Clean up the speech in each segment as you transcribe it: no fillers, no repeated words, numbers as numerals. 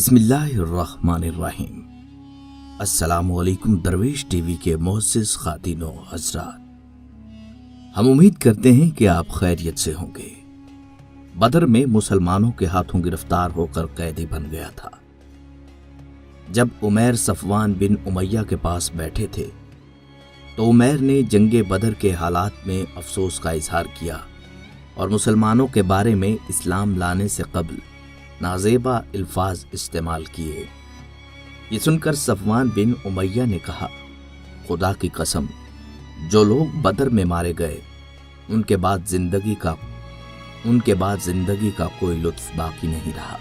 بسم اللہ الرحمن الرحیم۔ السلام علیکم درویش ٹی وی کے معزز خواتین و حضرات، ہم امید کرتے ہیں کہ آپ خیریت سے ہوں گے۔ بدر میں مسلمانوں کے ہاتھوں گرفتار ہو کر قیدی بن گیا تھا۔ جب عمیر صفوان بن امیہ کے پاس بیٹھے تھے تو عمیر نے جنگ بدر کے حالات میں افسوس کا اظہار کیا اور مسلمانوں کے بارے میں اسلام لانے سے قبل نازیبا الفاظ استعمال کیے۔ یہ سن کر صفوان بن امیہ نے کہا، خدا کی قسم، جو لوگ بدر میں مارے گئے ان کے بعد زندگی کا کوئی لطف باقی نہیں رہا۔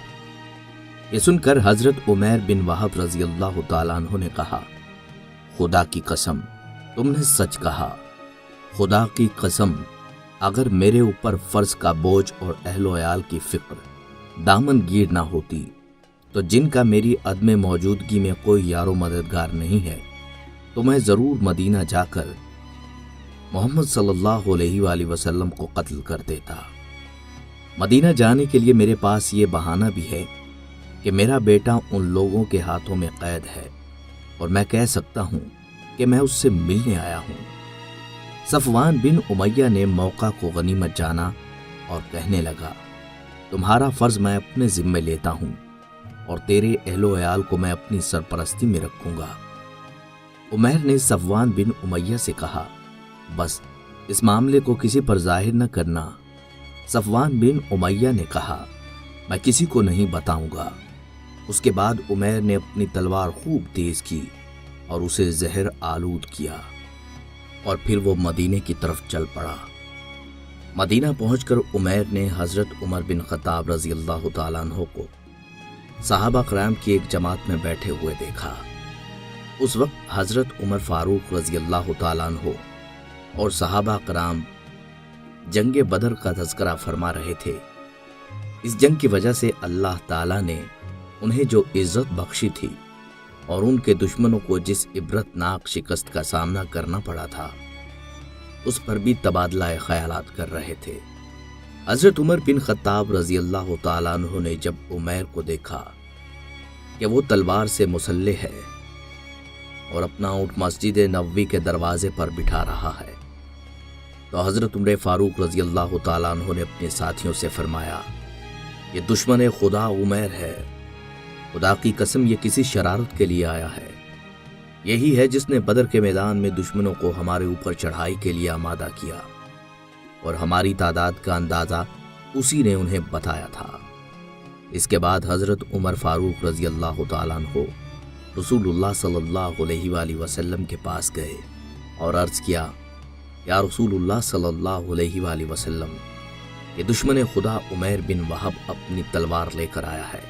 یہ سن کر حضرت عمیر بن وہب رضی اللہ تعالیٰ عنہ نے کہا، خدا کی قسم، تم نے سچ کہا۔ خدا کی قسم، اگر میرے اوپر فرض کا بوجھ اور اہل و عیال کی فکر دامن گیر نہ ہوتی تو جن کا میری عدم موجودگی میں کوئی یار و مددگار نہیں ہے تو میں ضرور مدینہ جا کر محمد صلی اللہ علیہ وآلہ وسلم کو قتل کر دیتا۔ مدینہ جانے کے لیے میرے پاس یہ بہانہ بھی ہے کہ میرا بیٹا ان لوگوں کے ہاتھوں میں قید ہے اور میں کہہ سکتا ہوں کہ میں اس سے ملنے آیا ہوں۔ صفوان بن امیہ نے موقع کو غنیمت جانا اور کہنے لگا، تمہارا فرض میں اپنے ذمہ لیتا ہوں اور تیرے اہل و عیال کو میں اپنی سرپرستی میں رکھوں گا۔ عمیر نے صفوان بن امیہ سے کہا، بس اس معاملے کو کسی پر ظاہر نہ کرنا۔ صفوان بن امیہ نے کہا، میں کسی کو نہیں بتاؤں گا۔ اس کے بعد عمیر نے اپنی تلوار خوب تیز کی اور اسے زہر آلود کیا اور پھر وہ مدینے کی طرف چل پڑا۔ مدینہ پہنچ کر عمیر نے حضرت عمر بن خطاب رضی اللہ تعالیٰ عنہ کو صحابہ کرام کی ایک جماعت میں بیٹھے ہوئے دیکھا۔ اس وقت حضرت عمر فاروق رضی اللہ تعالیٰ عنہ اور صحابہ کرام جنگ بدر کا تذکرہ فرما رہے تھے۔ اس جنگ کی وجہ سے اللہ تعالیٰ نے انہیں جو عزت بخشی تھی اور ان کے دشمنوں کو جس عبرتناک شکست کا سامنا کرنا پڑا تھا اس پر بھی تبادلہ خیالات کر رہے تھے۔ حضرت عمر بن خطاب رضی اللہ تعالیٰ عنہ نے جب عمیر کو دیکھا کہ وہ تلوار سے مسلح ہے اور اپنا اونٹ مسجد نبوی کے دروازے پر بٹھا رہا ہے تو حضرت عمر فاروق رضی اللہ تعالیٰ عنہ نے اپنے ساتھیوں سے فرمایا، یہ دشمن خدا عمیر ہے، خدا کی قسم یہ کسی شرارت کے لیے آیا ہے، یہی ہے جس نے بدر کے میدان میں دشمنوں کو ہمارے اوپر چڑھائی کے لیے آمادہ کیا اور ہماری تعداد کا اندازہ اسی نے انہیں بتایا تھا۔ اس کے بعد حضرت عمر فاروق رضی اللہ تعالیٰ عنہ رسول اللہ صلی اللہ علیہ وآلہ وسلم کے پاس گئے اور عرض کیا، یا رسول اللہ صلی اللہ علیہ وآلہ وسلم، یہ دشمن خدا عمیر بن وہب اپنی تلوار لے کر آیا ہے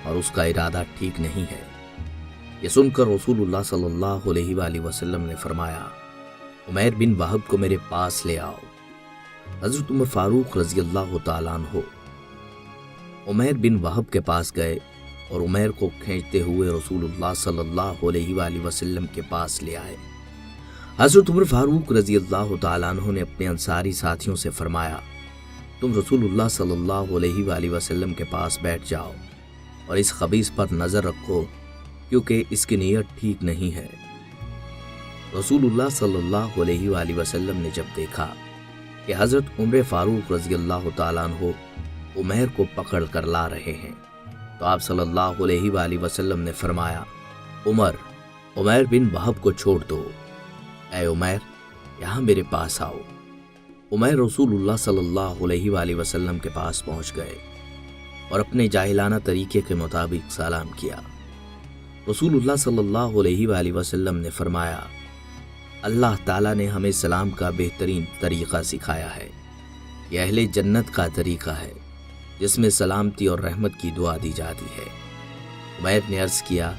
اور اس کا ارادہ ٹھیک نہیں ہے۔ یہ سن کر رسول اللہ صلی اللہ علیہ وآلہ وسلم نے فرمایا، عمیر بن وہب کو میرے پاس لے آؤ۔ حضرت عمر فاروق رضی اللہ تعالیٰ عنہ عمیر بن وہب کے پاس گئے اور عمیر کو کھینچتے ہوئے رسول اللہ صلی اللہ علیہ وآلہ وسلم کے پاس لے آئے۔ حضرت عمر فاروق رضی اللہ تعالیٰ عنہ نے اپنے انصاری ساتھیوں سے فرمایا، تم رسول اللہ صلی اللہ علیہ وآلہ وسلم کے پاس بیٹھ جاؤ اور اس خبیث پر نظر رکھو کیونکہ اس کی نیت ٹھیک نہیں ہے۔ رسول اللہ صلی اللہ علیہ وآلہ وسلم نے جب دیکھا کہ حضرت عمر فاروق رضی اللہ تعالیٰ عنہ عمیر کو پکڑ کر لا رہے ہیں تو آپ صلی اللہ علیہ وآلہ وسلم نے فرمایا، عمیر بن وہب کو چھوڑ دو، اے عمیر یہاں میرے پاس آؤ۔ عمیر رسول اللہ صلی اللہ علیہ وآلہ وسلم کے پاس پہنچ گئے اور اپنے جاہلانہ طریقے کے مطابق سلام کیا۔ رسول اللہ صلی اللہ علیہ وآلہ وسلم نے فرمایا، اللہ تعالیٰ نے ہمیں سلام کا بہترین طریقہ سکھایا ہے، یہ اہل جنت کا طریقہ ہے جس میں سلامتی اور رحمت کی دعا دی جاتی ہے۔ عمیر نے عرض کیا،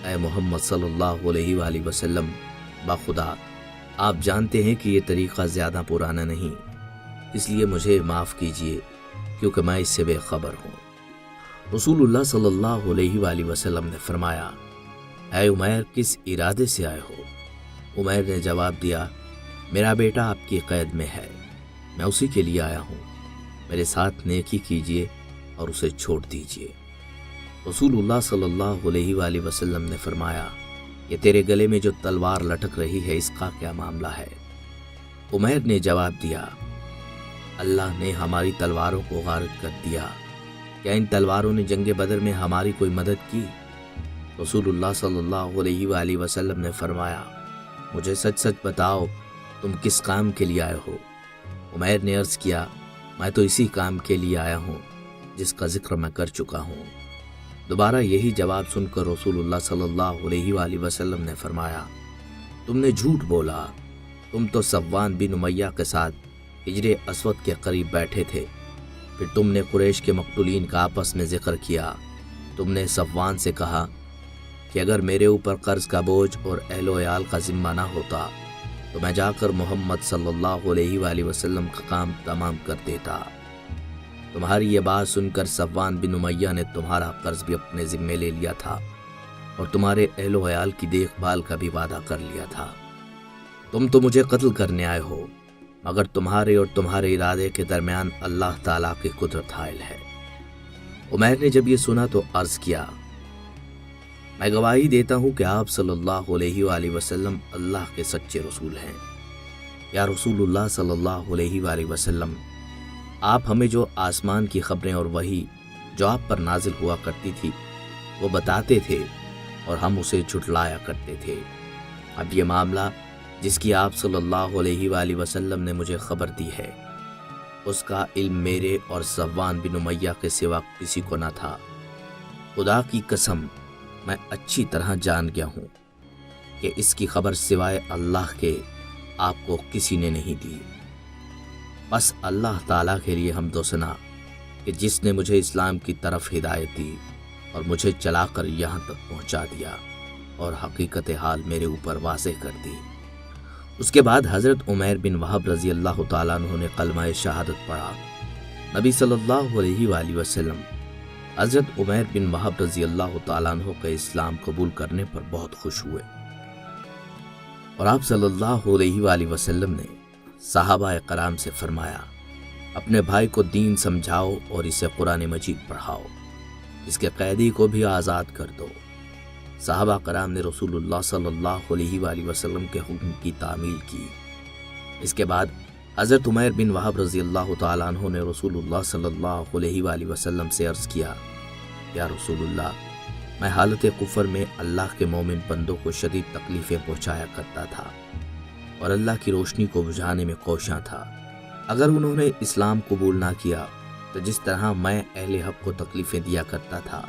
اے محمد صلی اللہ علیہ وآلہ وسلم، بخدا آپ جانتے ہیں کہ یہ طریقہ زیادہ پرانا نہیں، اس لیے مجھے معاف کیجیے کیونکہ میں اس سے بے خبر ہوں۔ رسول اللہ صلی اللہ علیہ وآلہ وسلم نے فرمایا، اے عمیر کس ارادے سے آئے ہو؟ عمیر نے جواب دیا، میرا بیٹا آپ کی قید میں ہے، میں اسی کے لیے آیا ہوں، میرے ساتھ نیکی کیجیے اور اسے چھوڑ دیجیے۔ रसूलुल्लाह सल्लल्लाहु अलैहि वआलिहि वसल्लम ने फरमाया, ये तेरे गले में जो तलवार लटक रही है, इसका क्या मामला है? उमैर ने जवाब दिया, अल्लाह ने हमारी तलवारों को गारत कर दिया। क्या इन तलवारों ने जंग बदर में हमारी कोई मदद की? रसूलुल्लाह सल्लल्लाहु अलैहि वआलिहि वसल्लम ने फरमाया, मुझे सच सच बताओ, तुम किस काम के लिए आए हो? उमैर ने अर्ज किया, मैं तो इसी काम के लिए आया हूँ जिसका जिक्र मैं कर चुका हूँ। दोबारा यही जवाब सुनकर रसूलुल्लाह सल्लल्लाहु अलैहि वआलिहि वसल्लम ने फरमाया, तुमने झूठ बोला, तुम तो सफ़वान बिन उमय्या के साथ हिजरे अस्वद के करीब बैठे थे। फिर तुमने कुरैश के मक्तूलीन का आपस में जिक्र किया। तुमने सफ़वान से कहा कि अगर मेरे ऊपर कर्ज का बोझ और अहलो अयाल का जिम्मा ना होता तो मैं जाकर मोहम्मद सल्लल्लाहु अलैहि वआलिहि वसल्लम का काम तमाम कर देता। तुम्हारी ये बात सुनकर सफ़वान बिन उमय्या ने तुम्हारा कर्ज भी अपने जिम्मे ले लिया था और तुम्हारे अहलो अयाल की देखभाल का भी वादा कर लिया था। तुम तो मुझे कत्ल करने आए हो, मगर तुम्हारे और तुम्हारे इरादे के दरमियान अल्लाह ताला की कुदरत हाइल है। उमैर ने जब ये सुना तो अर्ज किया, मैं गवाही देता हूँ कि आप सल्लल्लाहु अलैहि वआलिहि वसल्लम अल्लाह के सच्चे रसूल हैं। या रसूलुल्लाह सल्लल्लाहु अलैहि वआलिहि वसल्लम, आप हमें जो आसमान की खबरें और वही जो आप पर नाजिल हुआ करती थी वो बताते थे और हम उसे झुठलाया करते थे। अब ये मामला जिसकी आप सल्लल्लाहु अलैहि वआलिहि वसल्लम ने मुझे खबर दी है, उसका इल्म मेरे और सफ़वान बिन उमय्या के सिवा किसी को न था। खुदा की कसम, मैं अच्छी तरह जान गया हूँ कि इसकी खबर सिवाय अल्लाह के आपको किसी ने नहीं दी। बस अल्लाह ताला के लिए हमदो सना कि जिसने मुझे इस्लाम की तरफ हिदायत दी और मुझे चलाकर यहाँ तक पहुँचा दिया और हकीकत हाल मेरे ऊपर वाज़ेह कर दी। उसके बाद हज़रत उमैर बिन वहब रज़ी अल्लाह ताला अन्हु ने कलमा शहादत पढ़ा। नबी सल्लल्लाहु अलैहि वआलिहि वसल्लम हज़रत उमैर बिन वहब रज़ी अल्लाह ताला अन्हु के इस्लाम कबूल करने पर बहुत खुश हुए और आप सल्लल्लाहु अलैहि वआलिहि वसल्लम ने सहाबा कराम से फरमाया, अपने भाई को दीन समझाओ और इसे कुरान मजीद पढ़ाओ, इसके कैदी को भी आज़ाद कर दो। सहाबा कराम ने रसूलुल्लाह सल्लल्लाहु अलैहि वआलिहि वसल्लम के हुक्म की तामील की। इसके बाद हज़रत उमैर बिन वहब रज़ी अल्लाह ताला अन्हु ने रसूलुल्लाह सल्लल्लाहु अलैहि वआलिहि वसल्लम से अर्ज़ किया, या रसूलुल्लाह, मैं हालत कुफर में अल्लाह के मोमिन बंदों को शदीद तकलीफ़ें पहुँचाया करता था और अल्लाह की रोशनी को बुझाने में कोशां था। अगर उन्होंने इस्लाम कबूल ना किया तो जिस तरह मैं अहले हक़ को तकलीफ़ें दिया करता था,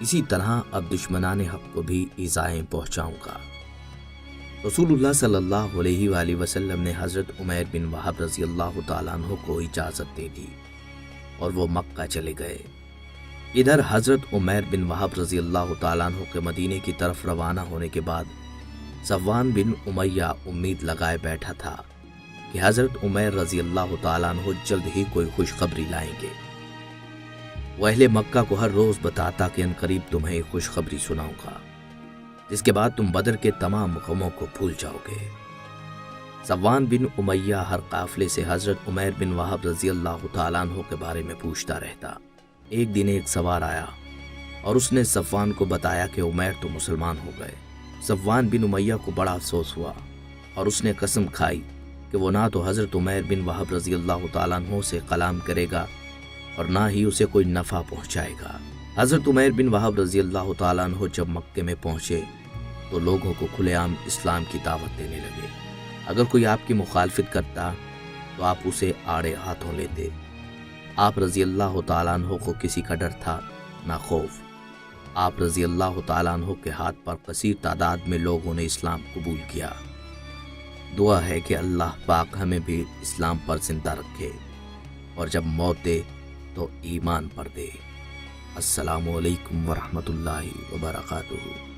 इसी तरह अब दुश्मनाने हक़ को भी ईज़ाएं पहुँचाऊँगा। रसूलुल्लाह सल्लल्लाहु अलैहि वआलिहि वसल्लम ने हज़रत उमैर बिन वहब रज़ी अल्लाह ताला अन्हु को इजाज़त दे दी और वो मक्का चले गए। इधर हज़रत उमैर बिन वहब रज़ी अल्लाह ताला अन्हु के मदीने की तरफ रवाना होने के बाद सफ़वान बिन उमय्या उम्मीद लगाए बैठा था कि हज़रत उमैर रज़ी अल्लाह ताला अन्हु जल्द ही कोई खुशखबरी लाएंगे। वह अहले मक्का को हर रोज़ बताता कि अनकरीब तुम्हें खुशखबरी सुनाऊंगा, जिसके बाद तुम बदर के तमाम गमों को भूल जाओगे। सफ़वान बिन उमय्या हर काफ़िले से हज़रत उमैर बिन वहब रज़ी अल्लाह ताला अन्हु के बारे में पूछता रहता। एक दिन एक सवार आया और उसने सफ़वान को बताया कि उमैर तो मुसलमान हो गए। सफ़वान बिन उमय्या को बड़ा अफसोस हुआ और उसने कसम खाई कि वो ना तो हज़रत उमैर बिन वहब रज़ी अल्लाह ताला अन्हु से कलाम करेगा और ना ही उसे कोई नफ़ा पहुँचाएगा। हज़रत उमैर बिन वहब रज़ी अल्लाह ताला अन्हु जब मक्के में पहुँचे तो लोगों को खुलेआम इस्लाम की दावत देने लगे। अगर कोई आपकी मुखालफत करता तो आप उसे आड़े हाथों लेते। आप रज़ी अल्लाह ताला अन्हु को किसी का डर था ना खौफ। आप रज़ी अल्लाह ताला अन्हु के हाथ पर कसीर तादाद में लोगों ने इस्लाम कबूल किया। दुआ है कि अल्लाह पाक हमें भी इस्लाम पर जिंदा रखे और जब मौत दे तो ईमान पर दे। अस्सलामु अलैकुम वरहमतुल्लाहि वबरकातुहू।